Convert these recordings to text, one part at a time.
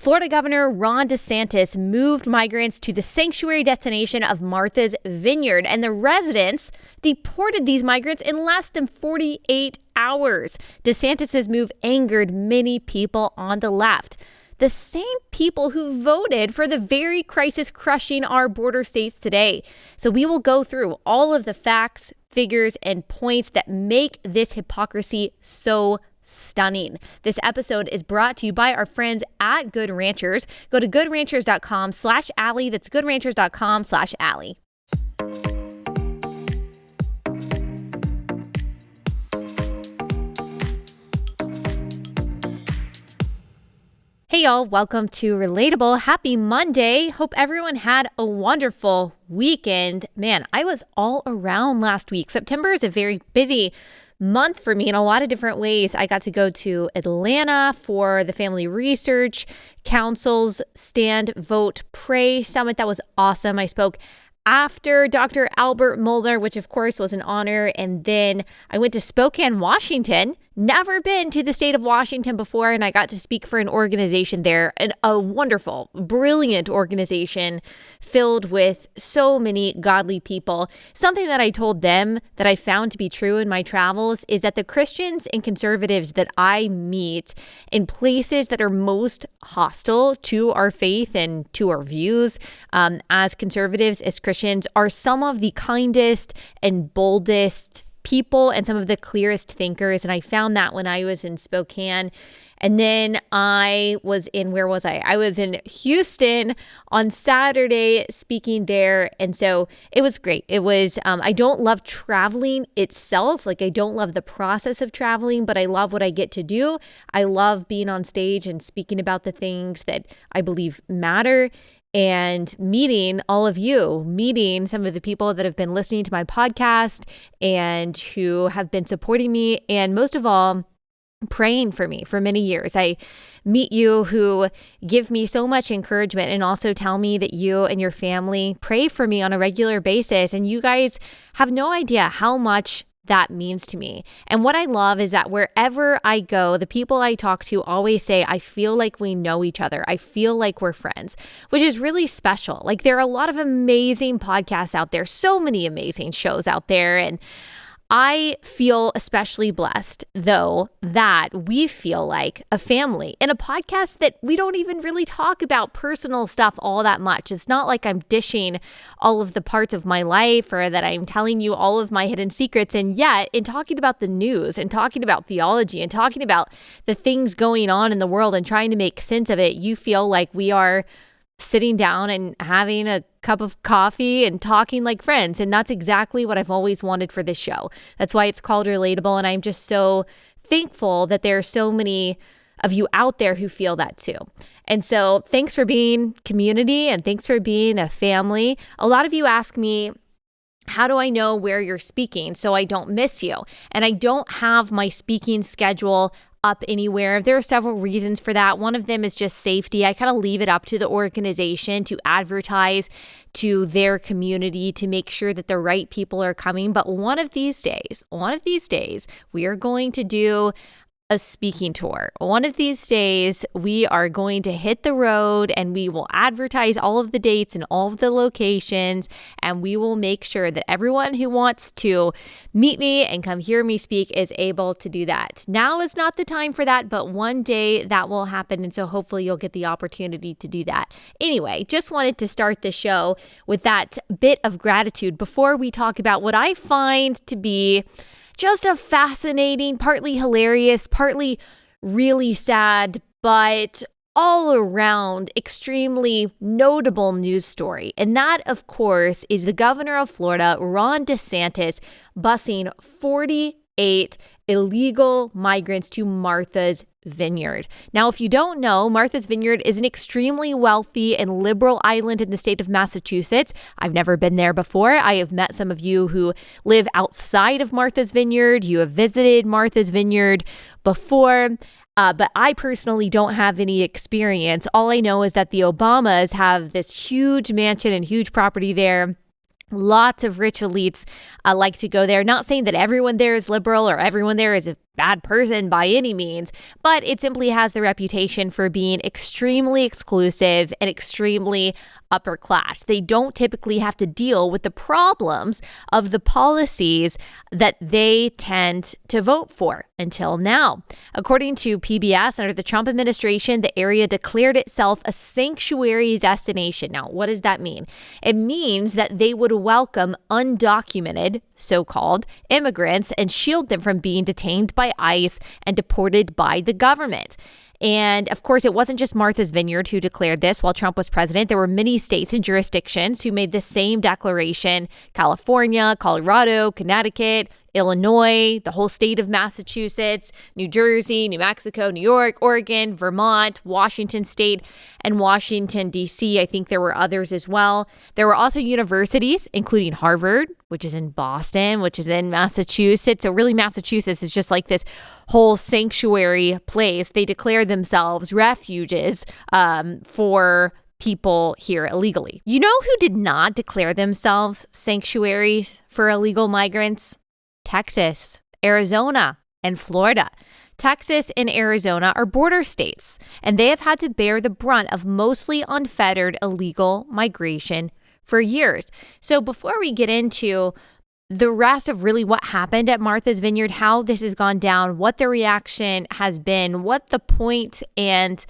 Florida Governor Ron DeSantis moved migrants to the sanctuary destination of Martha's Vineyard, and the residents deported these migrants in less than 48 hours. DeSantis' move angered many people on the left, the same people who voted for the very crisis crushing our border states today. So we will go through all of the facts, figures, and points that make this hypocrisy so stunning. This episode is brought to you by our friends at Good Ranchers. Go to goodranchers.com/Allie. That's goodranchers.com/Allie. Hey y'all, welcome to Relatable. Happy Monday. Hope everyone had a wonderful weekend. Man, I was all around last week. September is a very busy month for me in a lot of different ways. I got to go to Atlanta for the Family Research Council's Stand, Vote, Pray Summit. That was awesome. I spoke after Dr. Albert Mohler, which of course was an honor. And then I went to Spokane, Washington. Never been to the state of Washington before, and I got to speak for an organization there, and a wonderful, brilliant organization filled with so many godly people. Something that I told them that I found to be true in my travels is that the Christians and conservatives that I meet in places that are most hostile to our faith and to our views as conservatives, as Christians, are some of the kindest and boldest people and some of the clearest thinkers. And I found that when I was in Spokane. And then I was in, where was I? I was in Houston on Saturday speaking there. And so it was great. It was, I don't love traveling itself. Like I don't love the process of traveling, but I love what I get to do. I love being on stage and speaking about the things that I believe matter. And meeting all of you, meeting some of the people that have been listening to my podcast and who have been supporting me, and most of all, praying for me for many years. I meet you who give me so much encouragement and also tell me that you and your family pray for me on a regular basis. And you guys have no idea how much that means to me. And what I love is that wherever I go, the people I talk to always say, I feel like we know each other. I feel like we're friends, which is really special. Like there are a lot of amazing podcasts out there, so many amazing shows out there. And I feel especially blessed, though, that we feel like a family in a podcast that we don't even really talk about personal stuff all that much. It's not like I'm dishing all of the parts of my life or that I'm telling you all of my hidden secrets. And yet, in talking about the news and talking about theology and talking about the things going on in the world and trying to make sense of it, you feel like we are sitting down and having a cup of coffee and talking like friends. And that's exactly what I've always wanted for this show. That's why it's called Relatable. And I'm just so thankful that there are so many of you out there who feel that too. And so thanks for being community and thanks for being a family. A lot of you ask me, how do I know where you're speaking so I don't miss you? And I don't have my speaking schedule up anywhere. There are several reasons for that. One of them is just safety. I kind of leave it up to the organization to advertise to their community to make sure that the right people are coming. But one of these days, we are going to do a speaking tour. One of these days, we are going to hit the road and we will advertise all of the dates and all of the locations, and we will make sure that everyone who wants to meet me and come hear me speak is able to do that. Now is not the time for that, but one day that will happen, and so hopefully you'll get the opportunity to do that. Anyway, just wanted to start the show with that bit of gratitude before we talk about what I find to be just a fascinating, partly hilarious, partly really sad, but all around extremely notable news story. And that, of course, is the governor of Florida, Ron DeSantis, busing 48 illegal migrants to Martha's Vineyard. Now, if you don't know, Martha's Vineyard is an extremely wealthy and liberal island in the state of Massachusetts. I've never been there before. I have met some of you who live outside of Martha's Vineyard. You have visited Martha's Vineyard before. But I personally don't have any experience. All I know is that the Obamas have this huge mansion and huge property there. Lots of rich elites like to go there. Not saying that everyone there is liberal or everyone there is bad person by any means, but it simply has the reputation for being extremely exclusive and extremely upper class. They don't typically have to deal with the problems of the policies that they tend to vote for until now. According to PBS, under the Trump administration, the area declared itself a sanctuary destination. Now, what does that mean? It means that they would welcome undocumented, so-called immigrants and shield them from being detained by ICE and deported by the government. And of course, it wasn't just Martha's Vineyard who declared this while Trump was president. There were many states and jurisdictions who made the same declaration: California, Colorado, Connecticut, Illinois, the whole state of Massachusetts, New Jersey, New Mexico, New York, Oregon, Vermont, Washington State, and Washington, D.C. I think there were others as well. There were also universities, including Harvard, which is in Boston, which is in Massachusetts. So really, Massachusetts is just like this whole sanctuary place. They declare themselves refuges for people here illegally. You know who did not declare themselves sanctuaries for illegal migrants? Texas, Arizona, and Florida. Texas and Arizona are border states, and they have had to bear the brunt of mostly unfettered illegal migration for years. So before we get into the rest of really what happened at Martha's Vineyard, how this has gone down, what the reaction has been, what the point and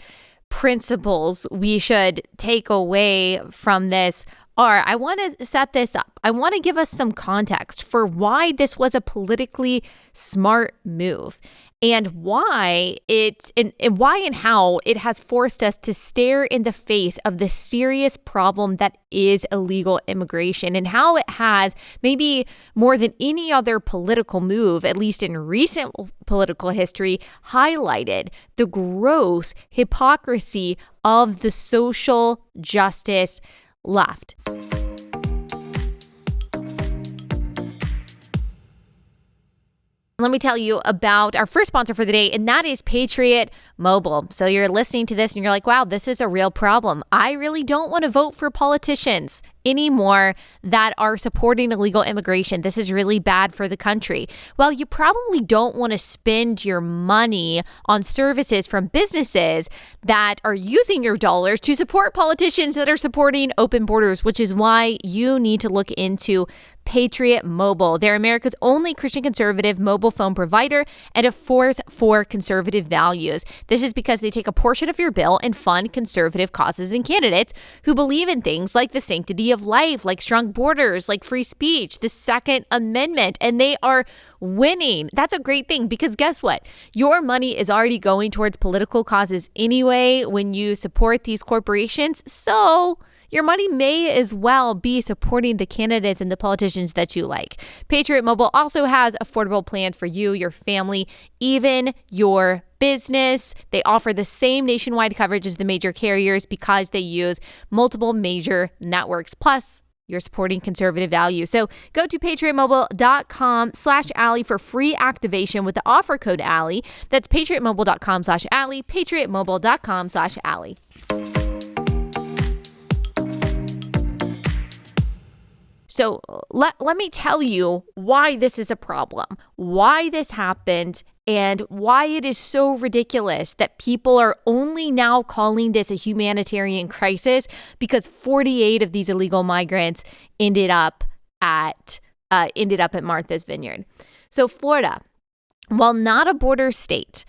principles we should take away from this are, I want to set this up. I want to give us some context for why this was a politically smart move and why why and how it has forced us to stare in the face of the serious problem that is illegal immigration, and how it has, maybe more than any other political move, at least in recent political history, highlighted the gross hypocrisy of the social justice left. Let me tell you about our first sponsor for the day, and that is Patriot Mobile. So you're listening to this and you're like, wow, this is a real problem. I really don't want to vote for politicians anymore that are supporting illegal immigration. This is really bad for the country. Well, you probably don't want to spend your money on services from businesses that are using your dollars to support politicians that are supporting open borders, which is why you need to look into Patriot Mobile. They're America's only Christian conservative mobile phone provider and a force for conservative values. This is because they take a portion of your bill and fund conservative causes and candidates who believe in things like the sanctity of life, like strong borders, like free speech, the Second Amendment, and they are winning. That's a great thing, because guess what? Your money is already going towards political causes anyway when you support these corporations. So your money may as well be supporting the candidates and the politicians that you like. Patriot Mobile also has affordable plans for you, your family, even your business. They offer the same nationwide coverage as the major carriers because they use multiple major networks. Plus, you're supporting conservative values. So go to patriotmobile.com/Allie for free activation with the offer code Allie. That's patriotmobile.com/Allie, patriotmobile.com/Allie. So let me tell you why this is a problem, why this happened, and why it is so ridiculous that people are only now calling this a humanitarian crisis because 48 of these illegal migrants ended up at Martha's Vineyard. So Florida, while not a border state,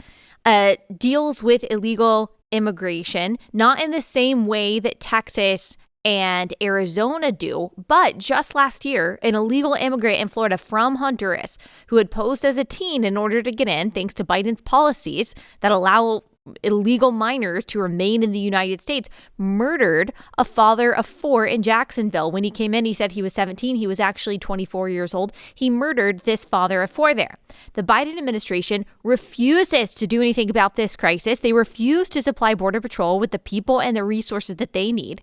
deals with illegal immigration, not in the same way that Texas and Arizona do. But just last year, an illegal immigrant in Florida from Honduras who had posed as a teen in order to get in, thanks to Biden's policies that allow illegal minors to remain in the United States, murdered a father of 4 in Jacksonville. When he came in, he said he was 17. He was actually 24 years old. He murdered this father of 4 there. The Biden administration refuses to do anything about this crisis. They refuse to supply Border Patrol with the people and the resources that they need.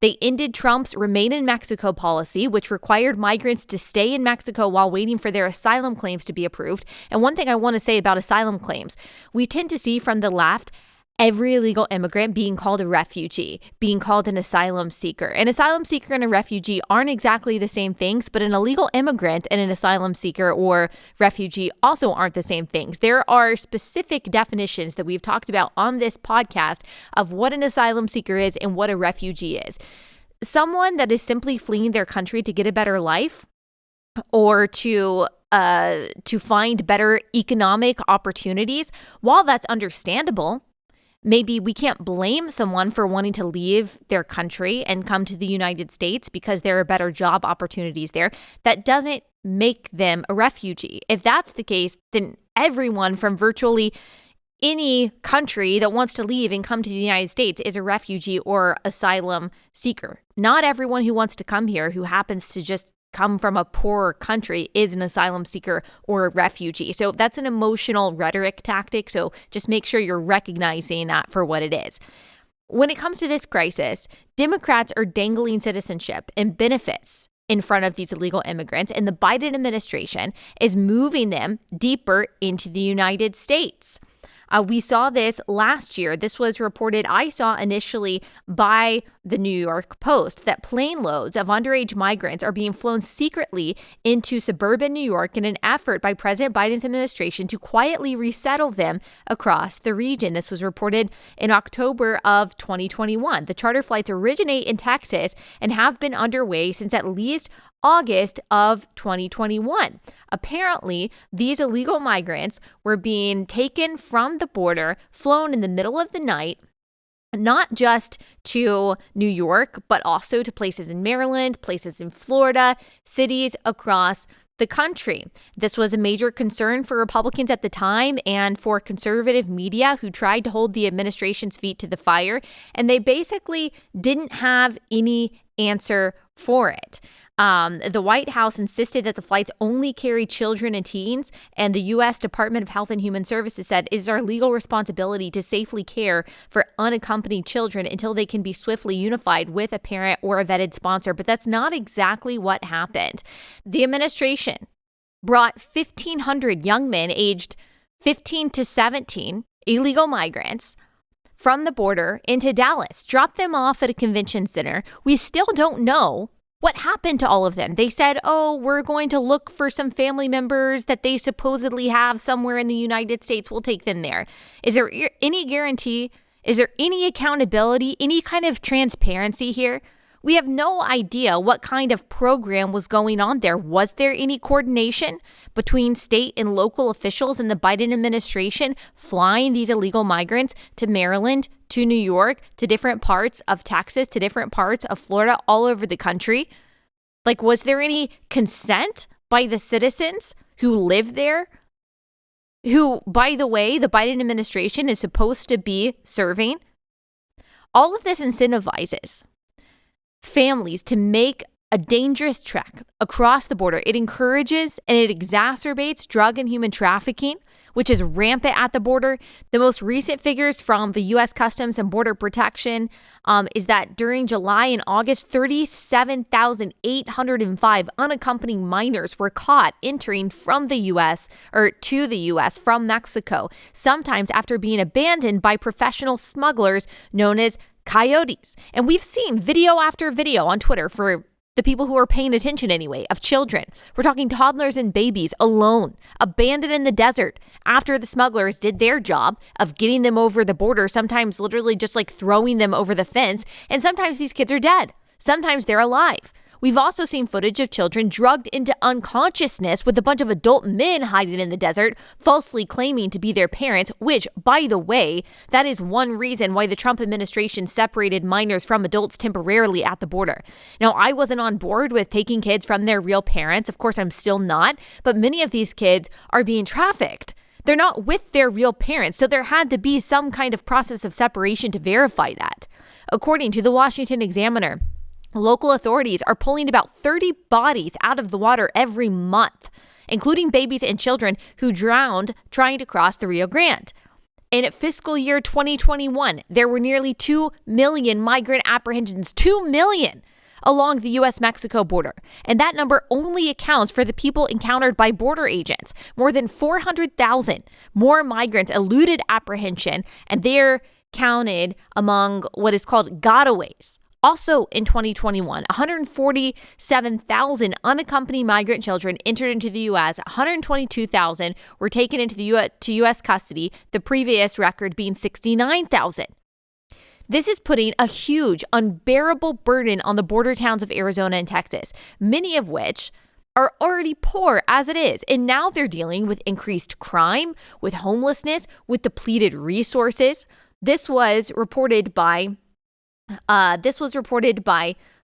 They ended Trump's Remain in Mexico policy, which required migrants to stay in Mexico while waiting for their asylum claims to be approved. And one thing I want to say about asylum claims, we tend to see from the left every illegal immigrant being called a refugee, being called an asylum seeker. An asylum seeker and a refugee aren't exactly the same things, but an illegal immigrant and an asylum seeker or refugee also aren't the same things. There are specific definitions that we've talked about on this podcast of what an asylum seeker is and what a refugee is. Someone that is simply fleeing their country to get a better life or to find better economic opportunities, while that's understandable, maybe we can't blame someone for wanting to leave their country and come to the United States because there are better job opportunities there. That doesn't make them a refugee. If that's the case, then everyone from virtually any country that wants to leave and come to the United States is a refugee or asylum seeker. Not everyone who wants to come here, who happens to just come from a poorer country, is an asylum seeker or a refugee. So that's an emotional rhetoric tactic. So just make sure you're recognizing that for what it is. When it comes to this crisis, Democrats are dangling citizenship and benefits in front of these illegal immigrants, and the Biden administration is moving them deeper into the United States. We saw this last year. This was reported, I saw initially by the New York Post, that plane loads of underage migrants are being flown secretly into suburban New York in an effort by President Biden's administration to quietly resettle them across the region. This was reported in October of 2021. The charter flights originate in Texas and have been underway since at least August of 2021. Apparently, these illegal migrants were being taken from the border, flown in the middle of the night, not just to New York, but also to places in Maryland, places in Florida, cities across the country. This was a major concern for Republicans at the time and for conservative media who tried to hold the administration's feet to the fire, and they basically didn't have any answer for it. The White House insisted that the flights only carry children and teens, and the U.S. Department of Health and Human Services said it is our legal responsibility to safely care for unaccompanied children until they can be swiftly unified with a parent or a vetted sponsor. But that's not exactly what happened. The administration brought 1,500 young men aged 15 to 17, illegal migrants, from the border into Dallas, dropped them off at a convention center. We still don't know what happened to all of them. They said, oh, we're going to look for some family members that they supposedly have somewhere in the United States. We'll take them there. Is there any guarantee? Is there any accountability, any kind of transparency here? We have no idea what kind of program was going on there. Was there any coordination between state and local officials in the Biden administration flying these illegal migrants to Maryland, to New York, to different parts of Texas, to different parts of Florida, all over the country? Like, was there any consent by the citizens who live there? Who, by the way, the Biden administration is supposed to be serving? All of this incentivizes families to make a dangerous trek across the border. It encourages and it exacerbates drug and human trafficking, which is rampant at the border. The most recent figures from the U.S. Customs and Border Protection is that during July and August, 37,805 unaccompanied minors were caught entering from the U.S. or to the U.S. from Mexico, sometimes after being abandoned by professional smugglers known as coyotes. And we've seen video after video on Twitter, for the people who are paying attention anyway, of children. We're talking toddlers and babies alone, abandoned in the desert after the smugglers did their job of getting them over the border, sometimes literally just like throwing them over the fence. And sometimes these kids are dead. Sometimes they're alive. We've also seen footage of children drugged into unconsciousness with a bunch of adult men hiding in the desert, falsely claiming to be their parents, which, by the way, that is one reason why the Trump administration separated minors from adults temporarily at the border. Now, I wasn't on board with taking kids from their real parents. Of course, I'm still not, but many of these kids are being trafficked. They're not with their real parents, so there had to be some kind of process of separation to verify that. According to the Washington Examiner, local authorities are pulling about 30 bodies out of the water every month, including babies and children who drowned trying to cross the Rio Grande. In fiscal year 2021, there were nearly 2 million migrant apprehensions, 2 million along the U.S.-Mexico border. And that number only accounts for the people encountered by border agents. More than 400,000 more migrants eluded apprehension, and they're counted among what is called gotaways. Also in 2021, 147,000 unaccompanied migrant children entered into the U.S. 122,000 were taken into U.S. custody, the previous record being 69,000. This is putting a huge, unbearable burden on the border towns of Arizona and Texas, many of which are already poor as it is. And now they're dealing with increased crime, with homelessness, with depleted resources. This was reported by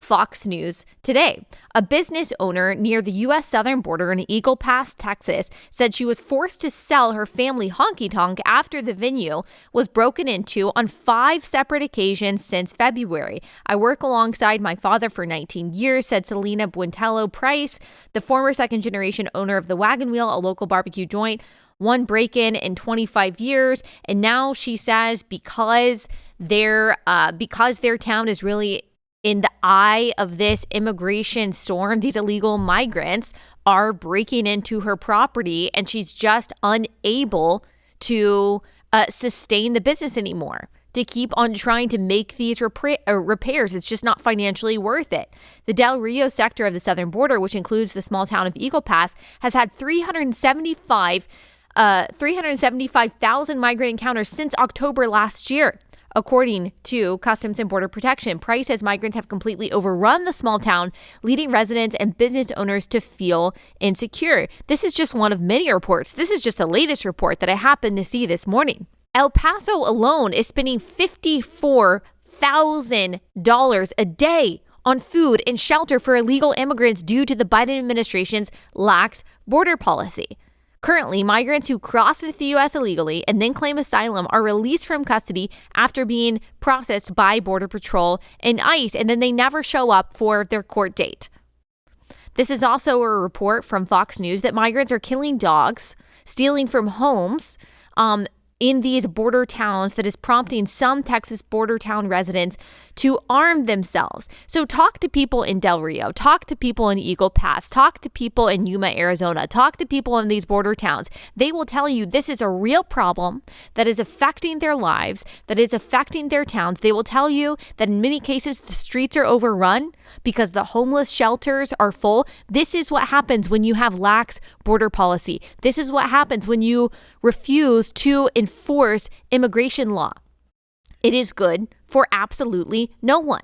Fox News today. A business owner near the U.S. southern border in Eagle Pass, Texas, said she was forced to sell her family honky-tonk after the venue was broken into on 5 separate occasions since February. I work alongside my father for 19 years, said Selena Buentello Price, the former second-generation owner of the Wagon Wheel, a local barbecue joint. One break-in in 25 years, and now she says because their town is really in the eye of this immigration storm, these illegal migrants are breaking into her property, and she's just unable to sustain the business anymore, to keep on trying to make these repairs. It's just not financially worth it. The Del Rio sector of the southern border, which includes the small town of Eagle Pass, has had 375,000 migrant encounters since October last year. According to Customs and Border Protection, Price says migrants have completely overrun the small town, leading residents and business owners to feel insecure. This is just one of many reports. This is just the latest report that I happened to see this morning. El Paso alone is spending $54,000 a day on food and shelter for illegal immigrants due to the Biden administration's lax border policy. Currently, migrants who cross into the U.S. illegally and then claim asylum are released from custody after being processed by Border Patrol and ICE, and then they never show up for their court date. This is also a report from Fox News that migrants are killing dogs, stealing from homes, in these border towns that is prompting some Texas border town residents to arm themselves. So talk to people in Del Rio, talk to people in Eagle Pass, talk to people in Yuma, Arizona, talk to people in these border towns. They will tell you this is a real problem that is affecting their lives, that is affecting their towns. They will tell you that in many cases the streets are overrun because the homeless shelters are full. This is what happens when you have lax border policy. This is what happens when you refuse to enforce immigration law. It is good for absolutely no one.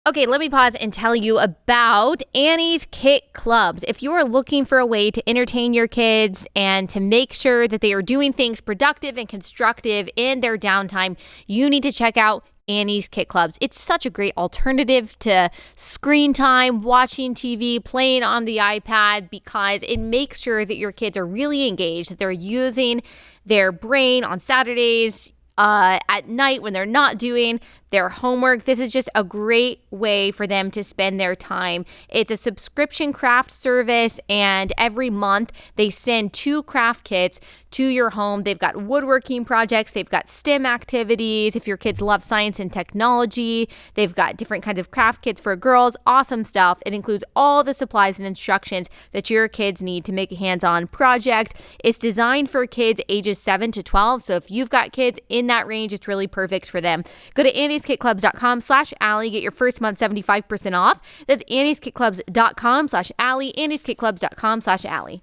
Okay, let me pause and tell you about Annie's Kit Clubs. If you are looking for a way to entertain your kids and to make sure that they are doing things productive and constructive in their downtime, you need to check out Annie's Kit Clubs. It's such a great alternative to screen time, watching TV, playing on the iPad, because it makes sure that your kids are really engaged, that they're using their brain on Saturdays, at night when they're not doing their homework. This is just a great way for them to spend their time. It's a subscription craft service, and every month they send 2 craft kits to your home. They've got woodworking projects, they've got STEM activities. If your kids love science and technology, they've got different kinds of craft kits for girls. Awesome stuff. It includes all the supplies and instructions that your kids need to make a hands-on project. It's designed for kids ages 7 to 12. So if you've got kids in that range, it's really perfect for them. Go to annieskitclubs.com/Allie. Get your first month 75% off. That's annieskitclubs.com/Allie. annieskitclubs.com/Allie.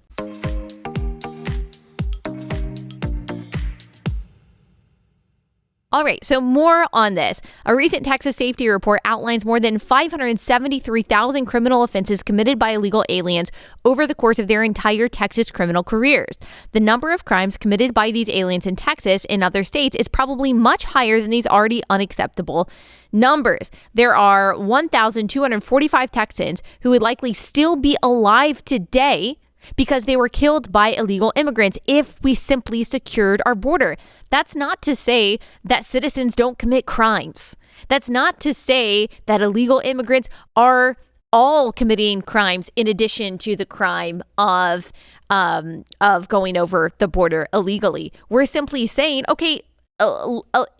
All right, so more on this. A recent Texas safety report outlines more than 573,000 criminal offenses committed by illegal aliens over the course of their entire Texas criminal careers. The number of crimes committed by these aliens in Texas and other states is probably much higher than these already unacceptable numbers. There are 1,245 Texans who would likely still be alive today because they were killed by illegal immigrants if we simply secured our border. That's not to say that citizens don't commit crimes. That's not to say that illegal immigrants are all committing crimes in addition to the crime of going over the border illegally. We're simply saying, okay,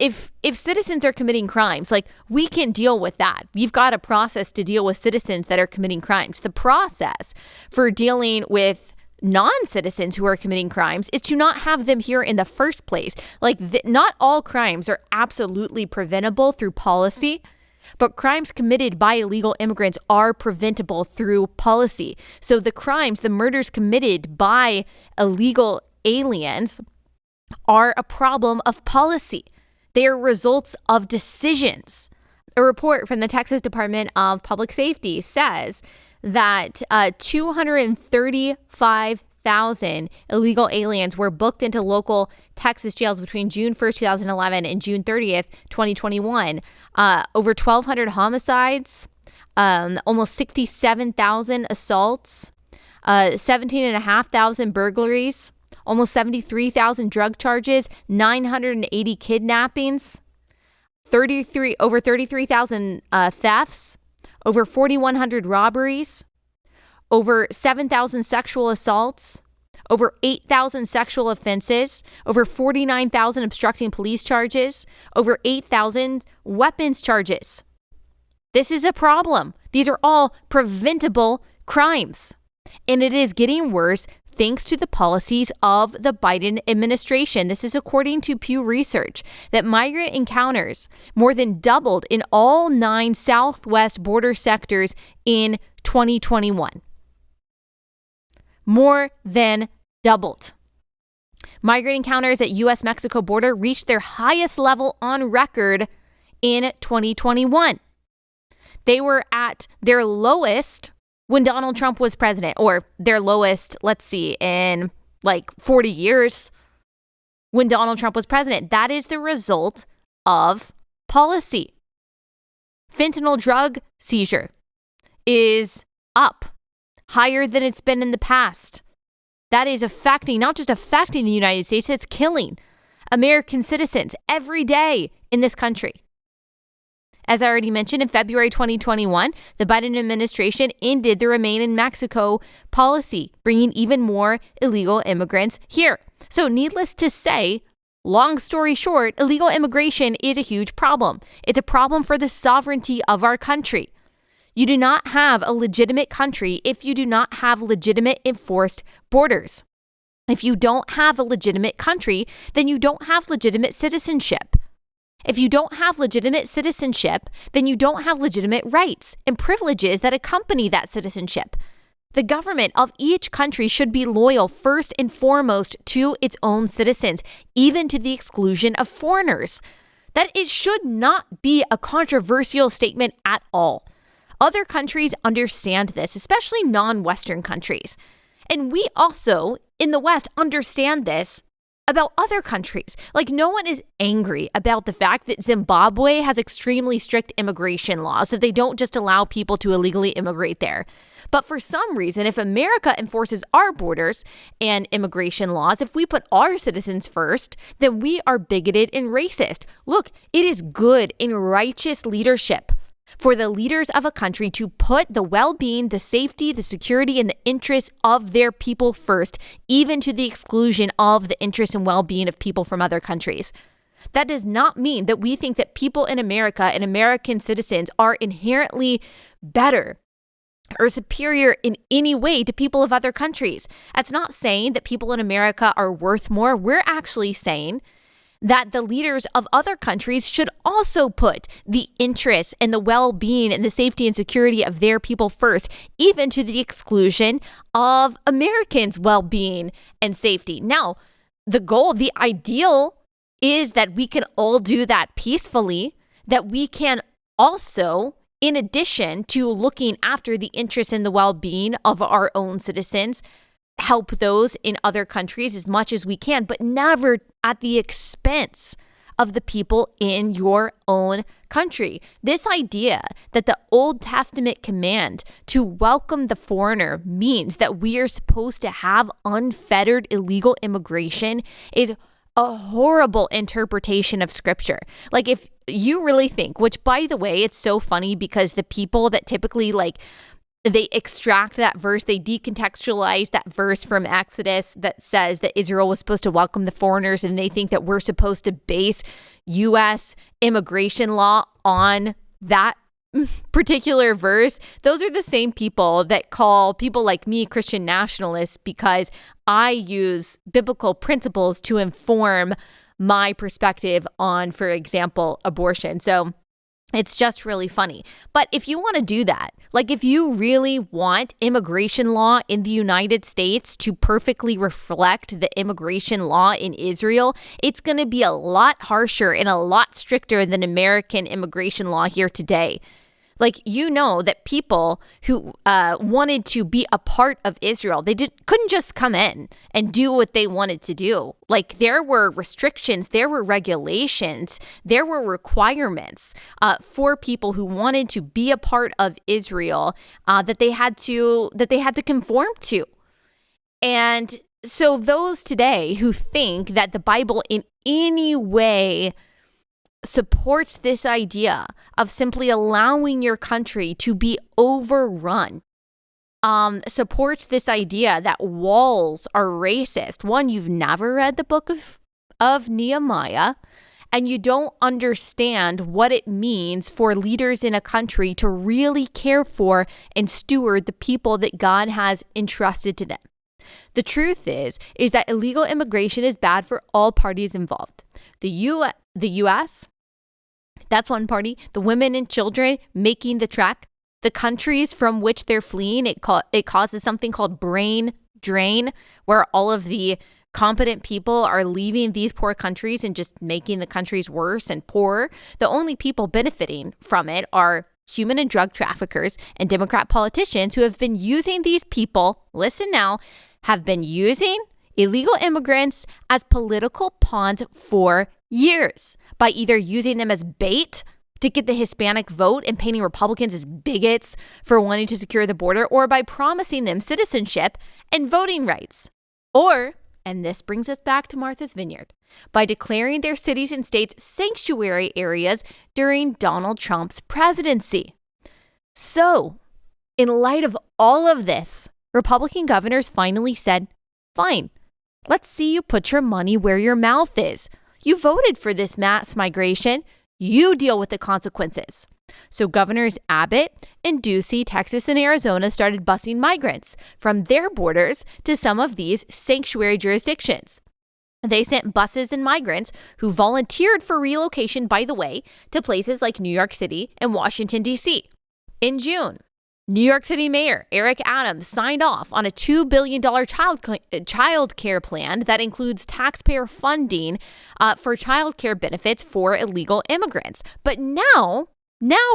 if citizens are committing crimes, like, we can deal with that. We've got a process to deal with citizens that are committing crimes. The process for dealing with non-citizens who are committing crimes is to not have them here in the first place. Like, not all crimes are absolutely preventable through policy, but crimes committed by illegal immigrants are preventable through policy. So the murders committed by illegal aliens are a problem of policy. They are results of decisions. A report from the Texas Department of Public Safety says that 235,000 illegal aliens were booked into local Texas jails between June 1st, 2011 and June 30th, 2021. Over 1,200 homicides, almost 67,000 assaults, 17,500 burglaries, almost 73,000 drug charges, 980 kidnappings, over 33,000 thefts, over 4,100 robberies, over 7,000 sexual assaults, over 8,000 sexual offenses, over 49,000 obstructing police charges, over 8,000 weapons charges. This is a problem. These are all preventable crimes. And it is getting worse thanks to the policies of the Biden administration. This is according to Pew Research, that migrant encounters more than doubled in all 9 Southwest border sectors in 2021. More than doubled. Migrant encounters at U.S.-Mexico border reached their highest level on record in 2021. They were at their lowest when Donald Trump was president, or their lowest, in like 40 years when Donald Trump was president. That is the result of policy. Fentanyl drug seizure is up, higher than it's been in the past. That is not just affecting the United States, it's killing American citizens every day in this country. As I already mentioned, in February 2021, the Biden administration ended the Remain in Mexico policy, bringing even more illegal immigrants here. So needless to say, long story short, illegal immigration is a huge problem. It's a problem for the sovereignty of our country. You do not have a legitimate country if you do not have legitimate enforced borders. If you don't have a legitimate country, then you don't have legitimate citizenship. If you don't have legitimate citizenship, then you don't have legitimate rights and privileges that accompany that citizenship. The government of each country should be loyal first and foremost to its own citizens, even to the exclusion of foreigners. That it should not be a controversial statement at all. Other countries understand this, especially non-Western countries. And we also, in the West, understand this about other countries. Like, no one is angry about the fact that Zimbabwe has extremely strict immigration laws, that they don't just allow people to illegally immigrate there. But for some reason, if America enforces our borders and immigration laws, if we put our citizens first, then we are bigoted and racist. Look, it is good and righteous leadership for the leaders of a country to put the well-being, the safety, the security, and the interests of their people first, even to the exclusion of the interests and well-being of people from other countries. That does not mean that we think that people in America and American citizens are inherently better or superior in any way to people of other countries. That's not saying that people in America are worth more. We're actually saying that the leaders of other countries should also put the interests and the well-being and the safety and security of their people first, even to the exclusion of Americans' well-being and safety. Now, the goal, the ideal is that we can all do that peacefully, that we can also, in addition to looking after the interests and the well-being of our own citizens, help those in other countries as much as we can, but never at the expense of the people in your own country. This idea that the Old Testament command to welcome the foreigner means that we are supposed to have unfettered illegal immigration is a horrible interpretation of scripture. Like, if you really think, which by the way, it's so funny because the people that typically they extract that verse, they decontextualize that verse from Exodus that says that Israel was supposed to welcome the foreigners, and they think that we're supposed to base U.S. immigration law on that particular verse, those are the same people that call people like me Christian nationalists because I use biblical principles to inform my perspective on, for example, abortion. So it's just really funny. But if you want to do that, like if you really want immigration law in the United States to perfectly reflect the immigration law in Israel, it's going to be a lot harsher and a lot stricter than American immigration law here today. Like, you know that people who wanted to be a part of Israel, they couldn't just come in and do what they wanted to do. Like, there were restrictions, there were regulations, there were requirements for people who wanted to be a part of Israel that they had to conform to. And so those today who think that the Bible in any way supports this idea of simply allowing your country to be overrun, supports this idea that walls are racist. One, you've never read the book of Nehemiah, and you don't understand what it means for leaders in a country to really care for and steward the people that God has entrusted to them. The truth is that illegal immigration is bad for all parties involved. The U.S., that's one party. The women and children making the trek, the countries from which they're fleeing, it causes something called brain drain, where all of the competent people are leaving these poor countries and just making the countries worse and poorer. The only people benefiting from it are human and drug traffickers and Democrat politicians who have been using these people, listen now, have been using illegal immigrants as political pawns for years by either using them as bait to get the Hispanic vote and painting Republicans as bigots for wanting to secure the border, or by promising them citizenship and voting rights. Or, and this brings us back to Martha's Vineyard, by declaring their cities and states sanctuary areas during Donald Trump's presidency. So, in light of all of this, Republican governors finally said, fine, let's see you put your money where your mouth is. You voted for this mass migration. You deal with the consequences. So Governors Abbott and Ducey, Texas and Arizona started busing migrants from their borders to some of these sanctuary jurisdictions. They sent buses and migrants who volunteered for relocation, by the way, to places like New York City and Washington, D.C. In June, New York City Mayor Eric Adams signed off on a $2 billion child care plan that includes taxpayer funding for child care benefits for illegal immigrants. But now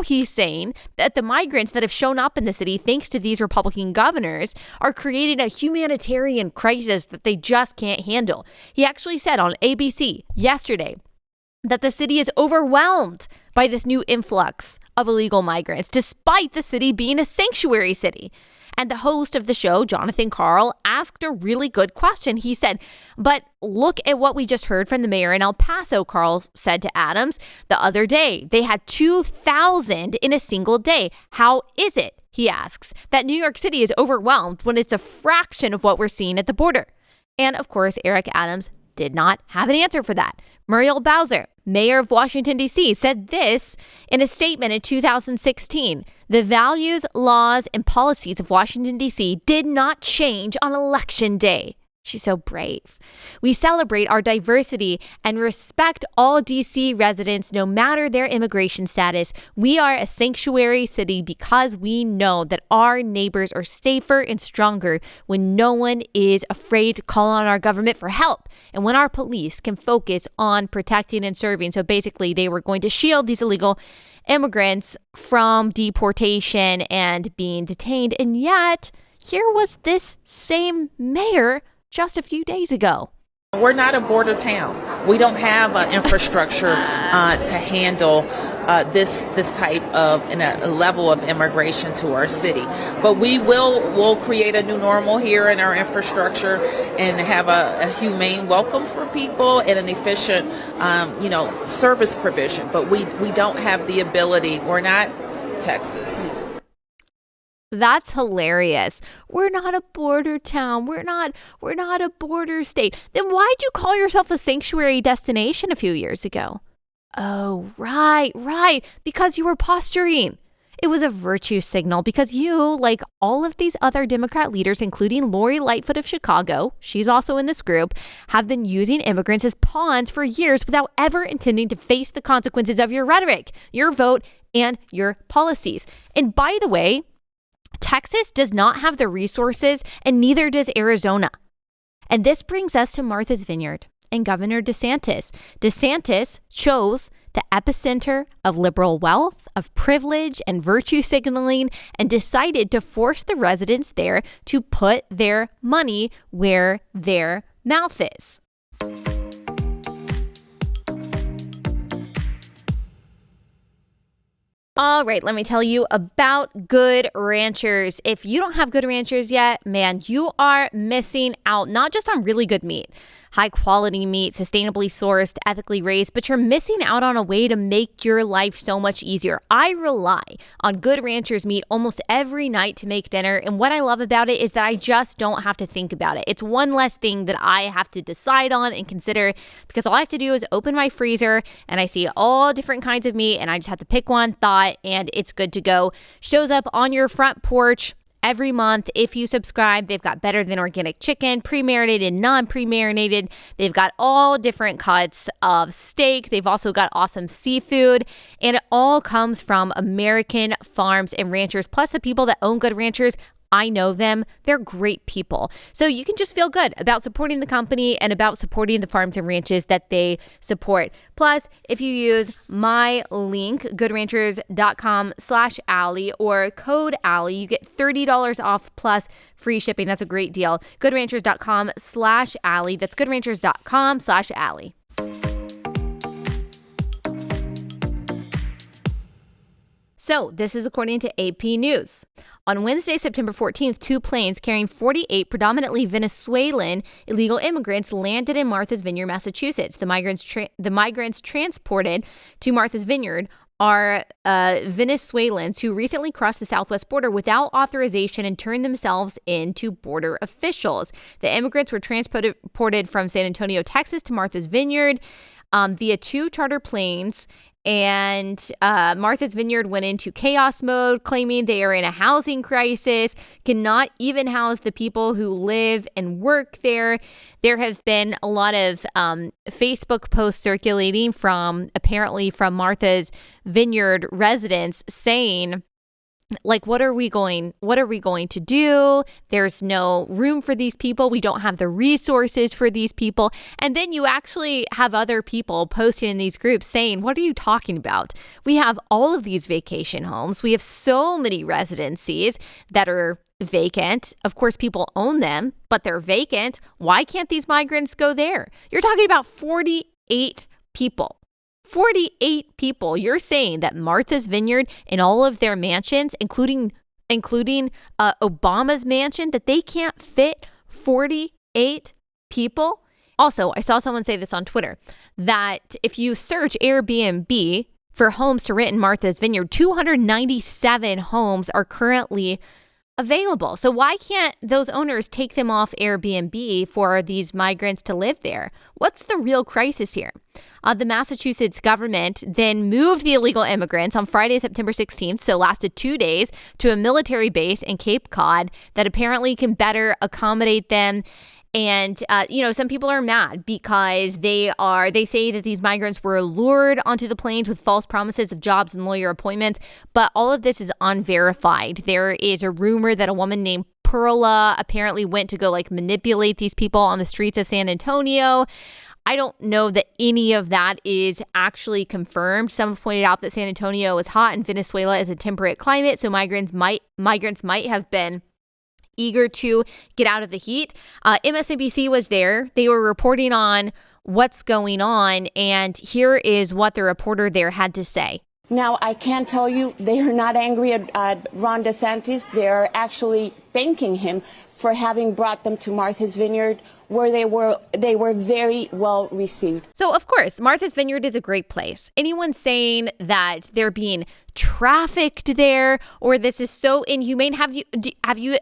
he's saying that the migrants that have shown up in the city, thanks to these Republican governors, are creating a humanitarian crisis that they just can't handle. He actually said on ABC yesterday that the city is overwhelmed by this new influx of illegal migrants, despite the city being a sanctuary city. And the host of the show, Jonathan Karl, asked a really good question. He said, but look at what we just heard from the mayor in El Paso, Karl said to Adams the other day. They had 2,000 in a single day. How is it, he asks, that New York City is overwhelmed when it's a fraction of what we're seeing at the border? And of course, Eric Adams did not have an answer for that. Muriel Bowser, mayor of Washington, D.C., said this in a statement in 2016. The values, laws, and policies of Washington, D.C. did not change on Election Day. She's so brave. We celebrate our diversity and respect all D.C. residents, no matter their immigration status. We are a sanctuary city because we know that our neighbors are safer and stronger when no one is afraid to call on our government for help and when our police can focus on protecting and serving. So basically, they were going to shield these illegal immigrants from deportation and being detained. And yet, here was this same mayor just a few days ago. We're not a border town. We don't have an infrastructure to handle this type of a level of immigration to our city. But we'll create a new normal here in our infrastructure and have a humane welcome for people and an efficient, service provision. But we don't have the ability. We're not Texas. That's hilarious. We're not a border town. We're not a border state. Then why'd you call yourself a sanctuary destination a few years ago? Oh, right. Because you were posturing. It was a virtue signal because you, like all of these other Democrat leaders, including Lori Lightfoot of Chicago, she's also in this group, have been using immigrants as pawns for years without ever intending to face the consequences of your rhetoric, your vote, and your policies. And by the way, Texas does not have the resources, and neither does Arizona. And this brings us to Martha's Vineyard and Governor DeSantis. DeSantis chose the epicenter of liberal wealth, of privilege, and virtue signaling, and decided to force the residents there to put their money where their mouth is. All right, let me tell you about Good Ranchers. If you don't have Good Ranchers yet, man, you are missing out, not just on really good meat, high quality meat, sustainably sourced, ethically raised, but you're missing out on a way to make your life so much easier. I rely on Good Ranchers meat almost every night to make dinner. And what I love about it is that I just don't have to think about it. It's one less thing that I have to decide on and consider, because all I have to do is open my freezer and I see all different kinds of meat and I just have to pick one thought and it's good to go. Shows up on your front porch every month. If you subscribe, they've got better than organic chicken, pre-marinated, non-pre-marinated. They've got all different cuts of steak. They've also got awesome seafood. And it all comes from American farms and ranchers. Plus, the people that own Good Ranchers, I know them. They're great people. So you can just feel good about supporting the company and about supporting the farms and ranches that they support. Plus, if you use my link, goodranchers.com/Allie or code Allie, you get $30 off plus free shipping. That's a great deal. Goodranchers.com/Allie. That's goodranchers.com/Allie. So this is according to AP News. On Wednesday, September 14th, 2 planes carrying 48 predominantly Venezuelan illegal immigrants landed in Martha's Vineyard, Massachusetts. The migrants transported to Martha's Vineyard are Venezuelans who recently crossed the southwest border without authorization and turned themselves into border officials. The immigrants were transported from San Antonio, Texas to Martha's Vineyard via 2 charter planes. And Martha's Vineyard went into chaos mode, claiming they are in a housing crisis, cannot even house the people who live and work there. There have been a lot of Facebook posts circulating from Martha's Vineyard residents saying, like, what are we going to do? There's no room for these people. We don't have the resources for these people. And then you actually have other people posting in these groups saying, what are you talking about? We have all of these vacation homes. We have so many residencies that are vacant. Of course, people own them, but they're vacant. Why can't these migrants go there? You're talking about 48 people. 48 people. You're saying that Martha's Vineyard and all of their mansions, including Obama's mansion, that they can't fit 48 people? Also, I saw someone say this on Twitter, that if you search Airbnb for homes to rent in Martha's Vineyard, 297 homes are currently available. So why can't those owners take them off Airbnb for these migrants to live there? What's the real crisis here? The Massachusetts government then moved the illegal immigrants on Friday, September 16th, so lasted 2 days, to a military base in Cape Cod that apparently can better accommodate them. And, some people are mad because they say that these migrants were lured onto the planes with false promises of jobs and lawyer appointments. But all of this is unverified. There is a rumor that a woman named Perla apparently went to go manipulate these people on the streets of San Antonio. I don't know that any of that is actually confirmed. Some have pointed out that San Antonio is hot and Venezuela is a temperate climate, so migrants might have been eager to get out of the heat. MSNBC was there. They were reporting on what's going on, and here is what the reporter there had to say. Now, I can tell you they are not angry at Ron DeSantis. They're actually thanking him for having brought them to Martha's Vineyard, where they were very well received. So, of course, Martha's Vineyard is a great place. Anyone saying that they're being trafficked there or this is so inhumane, have you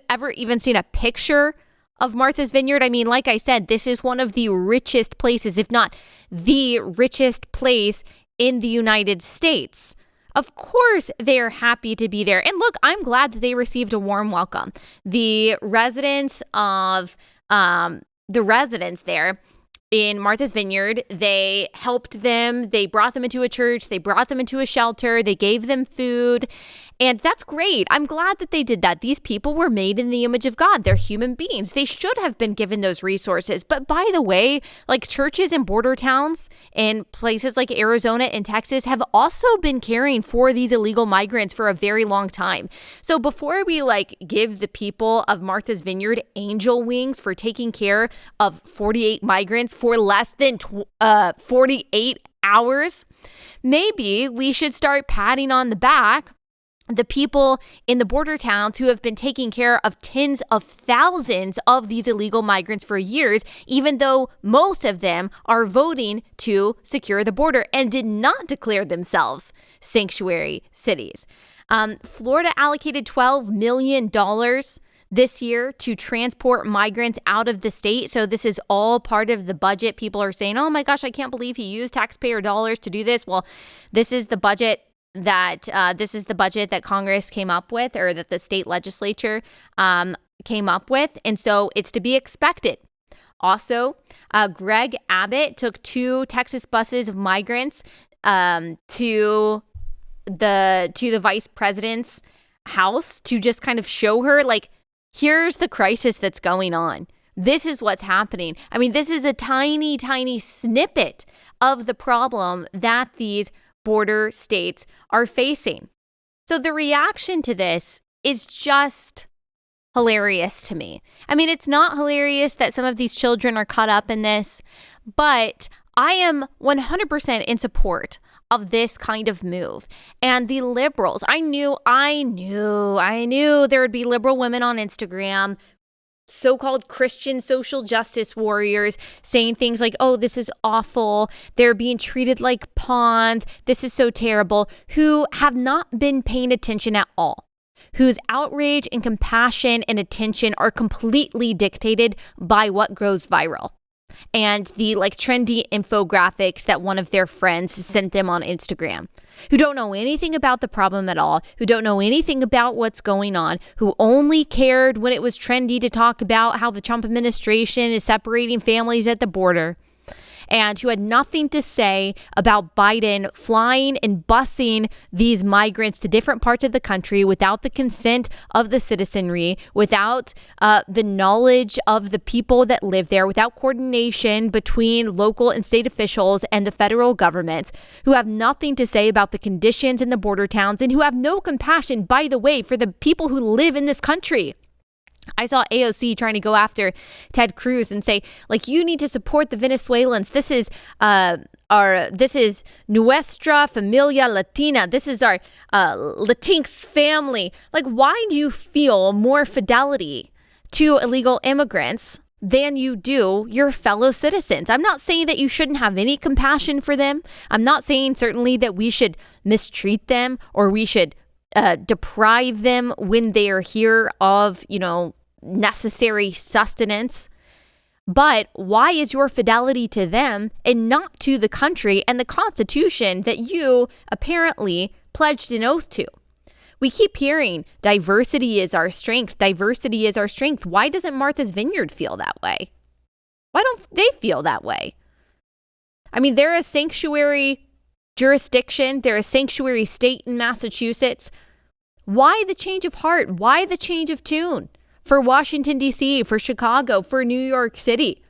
ever even seen a picture of Martha's Vineyard? I mean, like I said, this is one of the richest places, if not the richest place in the United States. Of course, they're happy to be there. And look, I'm glad that they received a warm welcome. The residents there in Martha's Vineyard, they helped them. They brought them into a church. They brought them into a shelter. They gave them food. And that's great. I'm glad that they did that. These people were made in the image of God. They're human beings. They should have been given those resources. But by the way, like churches in border towns in places like Arizona and Texas have also been caring for these illegal migrants for a very long time. So before we give the people of Martha's Vineyard angel wings for taking care of 48 migrants for less than 48 hours, maybe we should start patting on the back the people in the border towns who have been taking care of tens of thousands of these illegal migrants for years, even though most of them are voting to secure the border and did not declare themselves sanctuary cities. Florida allocated $12 million this year to transport migrants out of the state. So this is all part of the budget. People are saying, oh my gosh, I can't believe he used taxpayer dollars to do this. Well, this is the budget that Congress came up with, or that the state legislature came up with. And so it's to be expected. Also, Greg Abbott took 2 Texas buses of migrants to the vice president's house to just kind of show her, here's the crisis that's going on. This is what's happening. I mean, this is a tiny, tiny snippet of the problem that these border states are facing. So the reaction to this is just hilarious to me. I mean, it's not hilarious that some of these children are caught up in this, but I am 100% in support of this kind of move. And the liberals, I knew there would be liberal women on Instagram, so-called Christian social justice warriors, saying things like, oh, this is awful, they're being treated like pawns, this is so terrible, who have not been paying attention at all, whose outrage and compassion and attention are completely dictated by what goes viral and the trendy infographics that one of their friends sent them on Instagram, who don't know anything about the problem at all, who don't know anything about what's going on, who only cared when it was trendy to talk about how the Trump administration is separating families at the border, and who had nothing to say about Biden flying and busing these migrants to different parts of the country without the consent of the citizenry, without the knowledge of the people that live there, without coordination between local and state officials and the federal government, who have nothing to say about the conditions in the border towns, and who have no compassion, by the way, for the people who live in this country. I saw AOC trying to go after Ted Cruz and say, you need to support the Venezuelans. This is nuestra familia latina. This is our Latinx family. Why do you feel more fidelity to illegal immigrants than you do your fellow citizens? I'm not saying that you shouldn't have any compassion for them. I'm not saying certainly that we should mistreat them or we should deprive them when they are here of, necessary sustenance. But why is your fidelity to them and not to the country and the Constitution that you apparently pledged an oath to? We keep hearing diversity is our strength. Diversity is our strength. Why doesn't Martha's Vineyard feel that way? Why don't they feel that way? I mean, they're a sanctuary jurisdiction. They're a sanctuary state in Massachusetts. Why the change of heart? Why the change of tune for Washington, D.C., for Chicago, for New York City?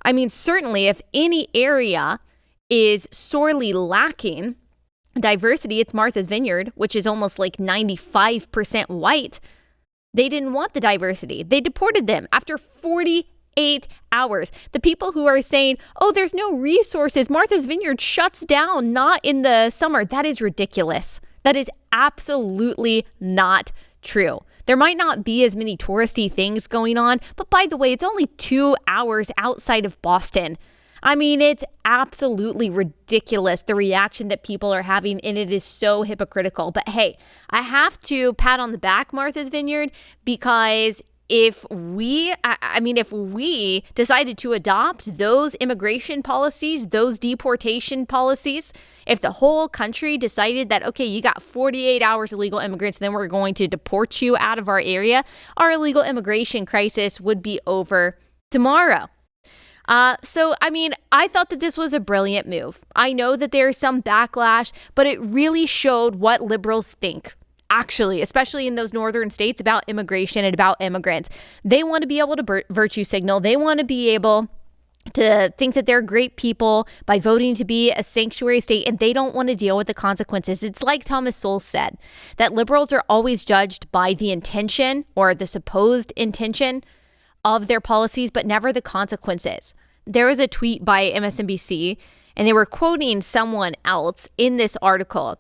I mean, certainly if any area is sorely lacking diversity, it's Martha's Vineyard, which is almost 95% white. They didn't want the diversity. They deported them after 48 hours. The people who are saying, oh, there's no resources, Martha's Vineyard shuts down, not in the summer. That is ridiculous. That is absolutely not true. There might not be as many touristy things going on, but by the way, it's only 2 hours outside of Boston. I mean, it's absolutely ridiculous, the reaction that people are having, and it is so hypocritical. But hey, I have to pat on the back Martha's Vineyard because if we decided to adopt those immigration policies, those deportation policies, if the whole country decided that, okay, you got 48 hours illegal immigrants, and then we're going to deport you out of our area, our illegal immigration crisis would be over tomorrow. I thought that this was a brilliant move. I know that there's some backlash, but it really showed what liberals think. Actually, especially in those northern states, about immigration and about immigrants. They want to be able to virtue signal. They want to be able to think that they're great people by voting to be a sanctuary state, and they don't want to deal with the consequences. It's like Thomas Sowell said, that liberals are always judged by the intention or the supposed intention of their policies, but never the consequences. There was a tweet by MSNBC, and they were quoting someone else in this article.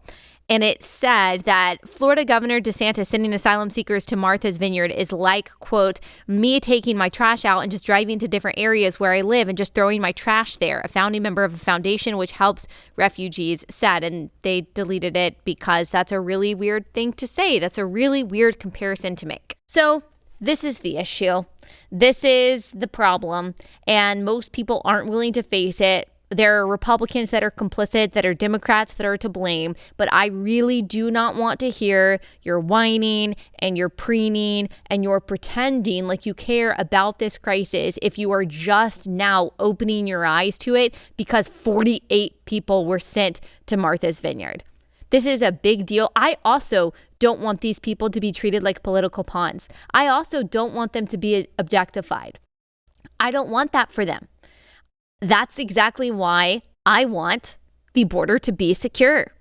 And it said that Florida Governor DeSantis sending asylum seekers to Martha's Vineyard is like, quote, me taking my trash out and just driving to different areas where I live and just throwing my trash there. A founding member of a foundation which helps refugees said, and they deleted it because that's a really weird thing to say. That's a really weird comparison to make. So this is the issue. This is the problem. And most people aren't willing to face it. There are Republicans that are complicit, that are Democrats that are to blame, but I really do not want to hear your whining and your preening and your pretending like you care about this crisis if you are just now opening your eyes to it because 48 people were sent to Martha's Vineyard. This is a big deal. I also don't want these people to be treated like political pawns. I also don't want them to be objectified. I don't want that for them. That's exactly why I want the border to be secure.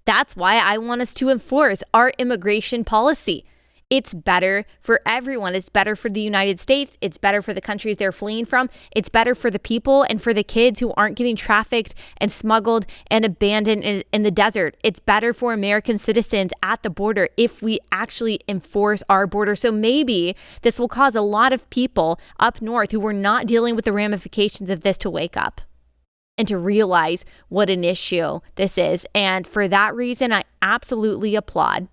That's why I want us to enforce our immigration policy. It's better for everyone. It's better for the United States. It's better for the countries they're fleeing from. It's better for the people and for the kids who aren't getting trafficked and smuggled and abandoned in the desert. It's better for American citizens at the border if we actually enforce our border. So maybe this will cause a lot of people up north who were not dealing with the ramifications of this to wake up and to realize what an issue this is. And for that reason, I absolutely applaud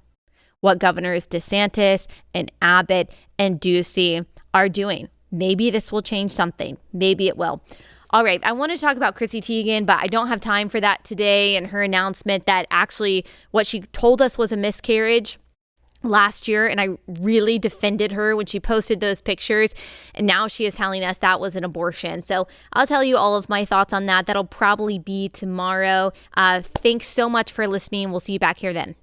what Governors DeSantis and Abbott and Ducey are doing. Maybe this will change something. Maybe it will. All right, I want to talk about Chrissy Teigen, but I don't have time for that today, and her announcement that actually what she told us was a miscarriage last year, and I really defended her when she posted those pictures, and now she is telling us that was an abortion. So I'll tell you all of my thoughts on that. That'll probably be tomorrow. Thanks so much for listening. We'll see you back here then.